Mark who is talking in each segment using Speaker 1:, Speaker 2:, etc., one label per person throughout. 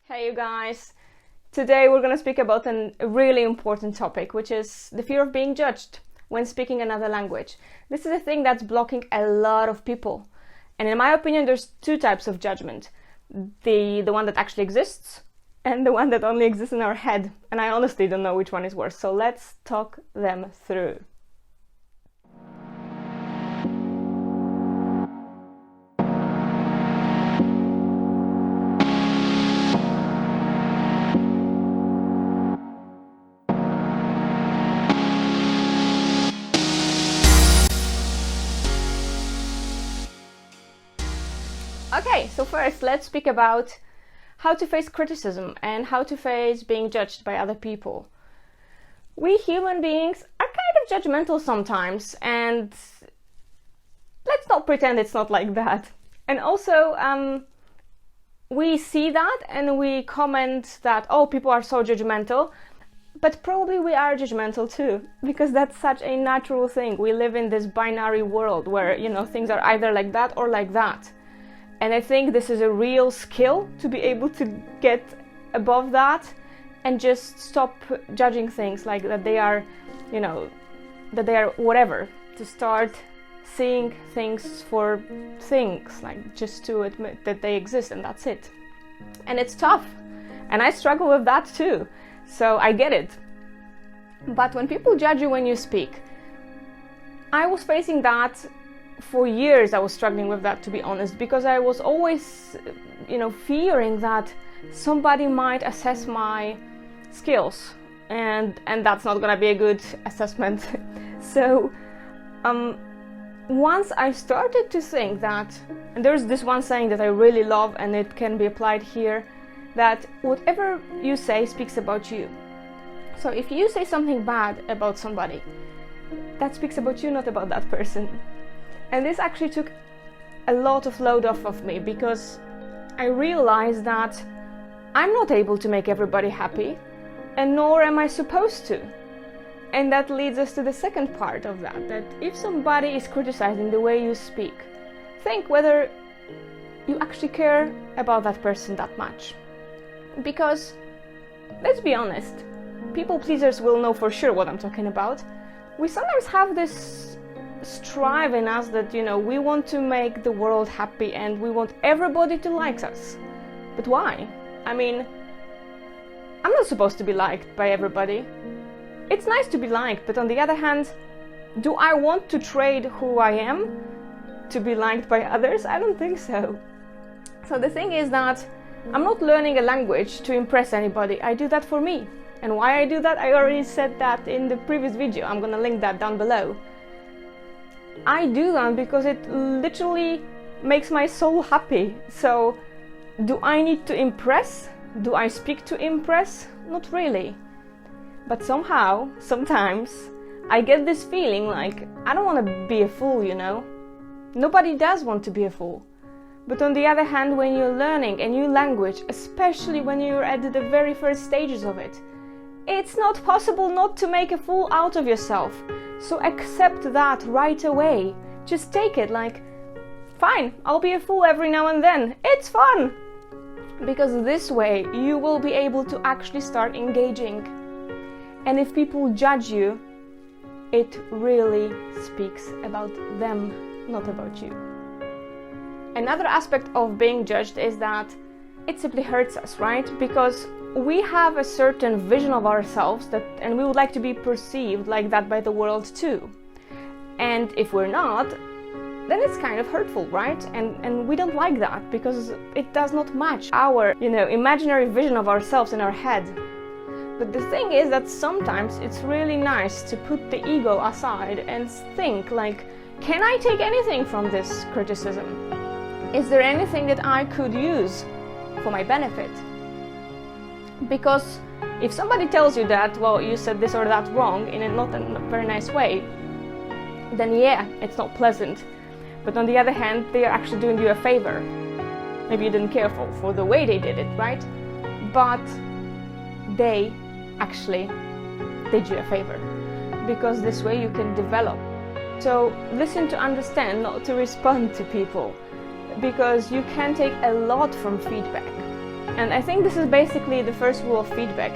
Speaker 1: Hey you guys! Today we're going to speak about a really important topic, which is the fear of being judged when speaking another language. This is a thing that's blocking a lot of people. And in my opinion, there's two types of judgment. The one that actually exists and the one that only exists in our head. And I honestly don't know which one is worse. So let's talk them through. Okay, so first let's speak about how to face criticism and how to face being judged by other people. We human beings are kind of judgmental sometimes, and let's not pretend it's not like that. And also, we see that and we comment that, oh, people are so judgmental, but probably we are judgmental too, because that's such a natural thing. We live in this binary world where, things are either like that or like that. And I think this is a real skill to be able to get above that and just stop judging things like that they are, that they are whatever. To start seeing things for things, like just to admit that they exist and that's it. And it's tough. And I struggle with that too. So I get it. But when people judge you when you speak, I was facing that. For years I was struggling with that, to be honest, because I was always, fearing that somebody might assess my skills, and that's not gonna be a good assessment. So once I started to think that, and there's this one saying that I really love and it can be applied here, that whatever you say speaks about you. So if you say something bad about somebody, that speaks about you, not about that person. And this actually took a lot of load off of me, because I realized that I'm not able to make everybody happy, and nor am I supposed to. And that leads us to the second part of that if somebody is criticizing the way you speak, think whether you actually care about that person that much. Because, let's be honest, people pleasers will know for sure what I'm talking about. We sometimes have this strive in us that, we want to make the world happy and we want everybody to like us. But why? I mean, I'm not supposed to be liked by everybody. It's nice to be liked, but on the other hand, do I want to trade who I am to be liked by others? I don't think so. So the thing is that I'm not learning a language to impress anybody. I do that for me. And why I do that, I already said that in the previous video. I'm gonna link that down below. I do that because it literally makes my soul happy. So, do I need to impress? Do I speak to impress? Not really. But somehow, sometimes, I get this feeling like I don't want to be a fool, Nobody does want to be a fool. But on the other hand, when you're learning a new language, especially when you're at the very first stages of it, it's not possible not to make a fool out of yourself. So accept that right away. Just take it like, fine, I'll be a fool every now and then. It's fun! Because this way you will be able to actually start engaging. And if people judge you, it really speaks about them, not about you. Another aspect of being judged is that it simply hurts us, right? Because we have a certain vision of ourselves and we would like to be perceived like that by the world too. And if we're not, then it's kind of hurtful, right? And we don't like that because it does not match our, imaginary vision of ourselves in our head. But the thing is that sometimes it's really nice to put the ego aside and think like, can I take anything from this criticism? Is there anything that I could use for my benefit? Because if somebody tells you that, well, you said this or that wrong not in a very nice way, then yeah, it's not pleasant. But on the other hand, they are actually doing you a favor. Maybe you didn't care for the way they did it, right? But they actually did you a favor, because this way you can develop. So listen to understand, not to respond to people, because you can take a lot from feedback. And I think this is basically the first rule of feedback.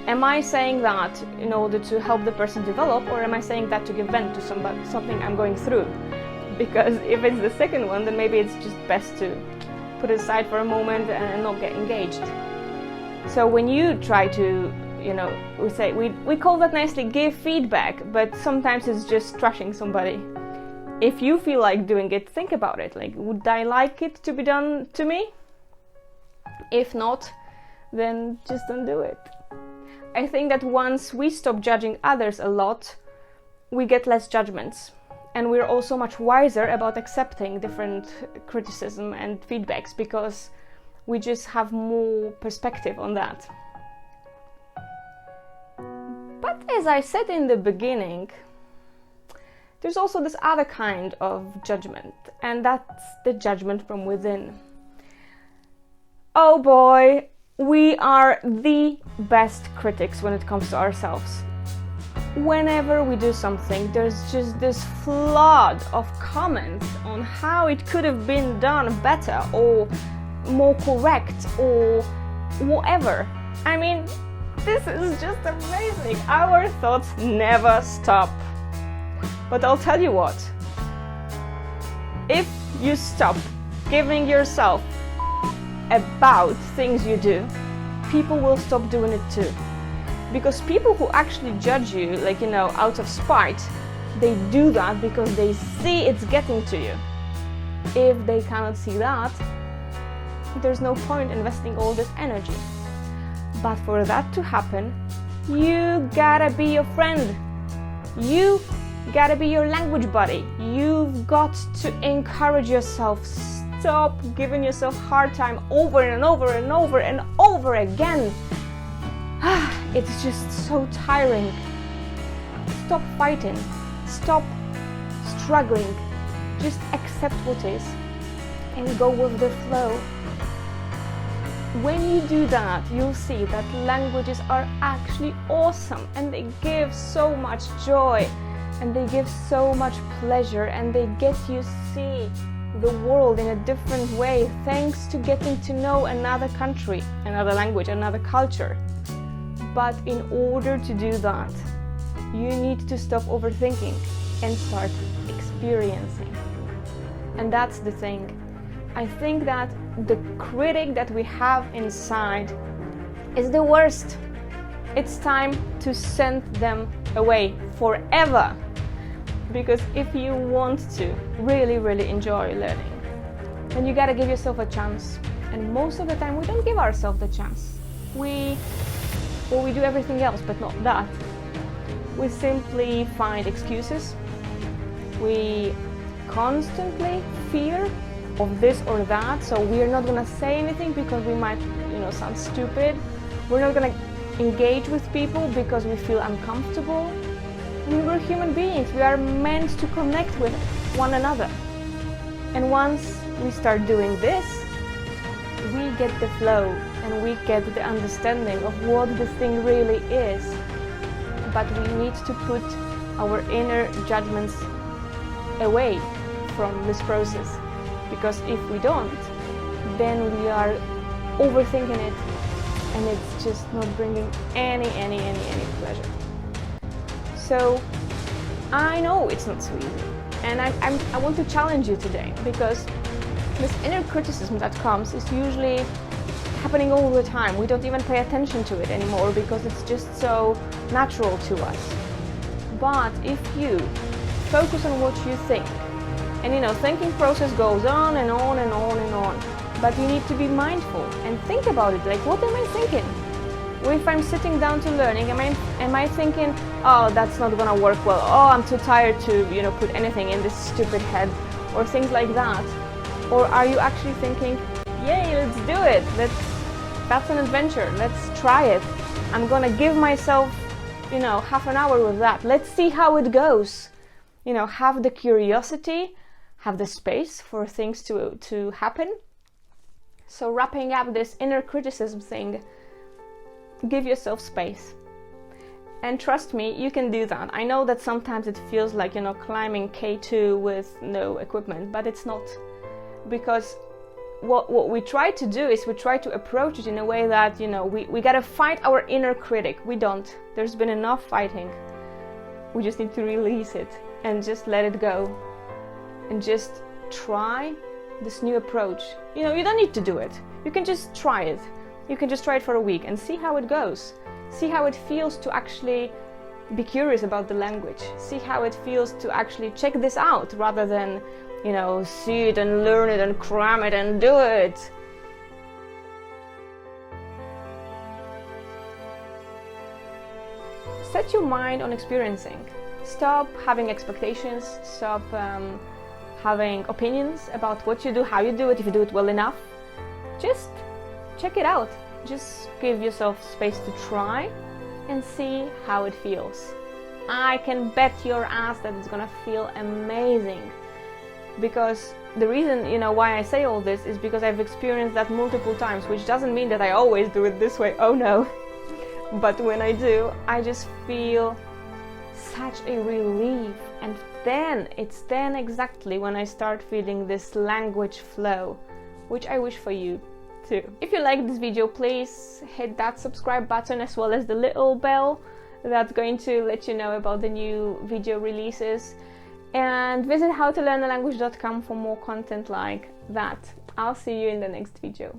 Speaker 1: Am I saying that in order to help the person develop, or am I saying that to give vent to something I'm going through? Because if it's the second one, then maybe it's just best to put it aside for a moment and not get engaged. So when you try to, we call that nicely give feedback, but sometimes it's just trashing somebody. If you feel like doing it, think about it. Like, would I like it to be done to me? If not, then just don't do it. I think that once we stop judging others a lot, we get less judgments. And we're also much wiser about accepting different criticism and feedbacks, because we just have more perspective on that. But as I said in the beginning, there's also this other kind of judgment, and that's the judgment from within. Oh boy, we are the best critics when it comes to ourselves. Whenever we do something, there's just this flood of comments on how it could have been done better or more correct or whatever. I mean, this is just amazing. Our thoughts never stop. But I'll tell you what, if you stop giving yourself about things you do, people will stop doing it too. Because people who actually judge you, out of spite, they do that because they see it's getting to you. If they cannot see that, there's no point investing all this energy. But for that to happen, you gotta be your friend. You gotta be your language buddy. You've got to encourage yourself. Stop giving yourself a hard time over and over and over and over again. It's just so tiring. Stop fighting. Stop struggling. Just accept what is and go with the flow. When you do that, you'll see that languages are actually awesome, and they give so much joy, and they give so much pleasure, and they get you see the world in a different way thanks to getting to know another country, another language, another culture. But in order to do that, you need to stop overthinking and start experiencing. And that's the thing. I think that the critic that we have inside is the worst. It's time to send them away forever. Because if you want to really, really enjoy learning, then you gotta give yourself a chance. And most of the time we don't give ourselves the chance. We do everything else, but not that. We simply find excuses. We constantly fear of this or that, so we're not gonna say anything because we might, sound stupid. We're not gonna engage with people because we feel uncomfortable. I mean, we're human beings. We are meant to connect with one another. And once we start doing this, we get the flow and we get the understanding of what the thing really is. But we need to put our inner judgments away from this process. Because if we don't, then we are overthinking it, and it's just not bringing any pleasure. So I know it's not so easy, and I want to challenge you today, because this inner criticism that comes is usually happening all the time. We don't even pay attention to it anymore because it's just so natural to us. But if you focus on what you think, and thinking process goes on and on and on and on, but you need to be mindful and think about it, like, what am I thinking? If I'm sitting down to learning, am I thinking, oh, that's not gonna work well, oh, I'm too tired to put anything in this stupid head, or things like that? Or are you actually thinking, yay, let's do it, that's an adventure, let's try it, I'm gonna give myself half an hour with that, let's see how it goes. Have the curiosity, have the space for things to happen. So wrapping up this inner criticism thing, give yourself space. And trust me, you can do that. I know that sometimes it feels like, climbing K2 with no equipment, but it's not. Because what we try to do is we try to approach it in a way that, you know, we gotta fight our inner critic. We don't. There's been enough fighting. We just need to release it and just let it go and just try this new approach. You know, you don't need to do it. You can just try it. You can just try it for a week and see how it goes. See how it feels to actually be curious about the language. See how it feels to actually check this out rather than, you know, see it and learn it and cram it and do it. Set your mind on experiencing. Stop having expectations. Stop having opinions about what you do, how you do it, if you do it well enough. Just check it out. Just give yourself space to try and see how it feels. I can bet your ass that it's gonna feel amazing. Because the reason, you know, why I say all this is because I've experienced that multiple times, which doesn't mean that I always do it this way, oh no. But when I do, I just feel such a relief. And then, it's then exactly when I start feeling this language flow, which I wish for you too. If you like this video, please hit that subscribe button as well as the little bell that's going to let you know about the new video releases. And visit howtolearnalanguage.com for more content like that. I'll see you in the next video.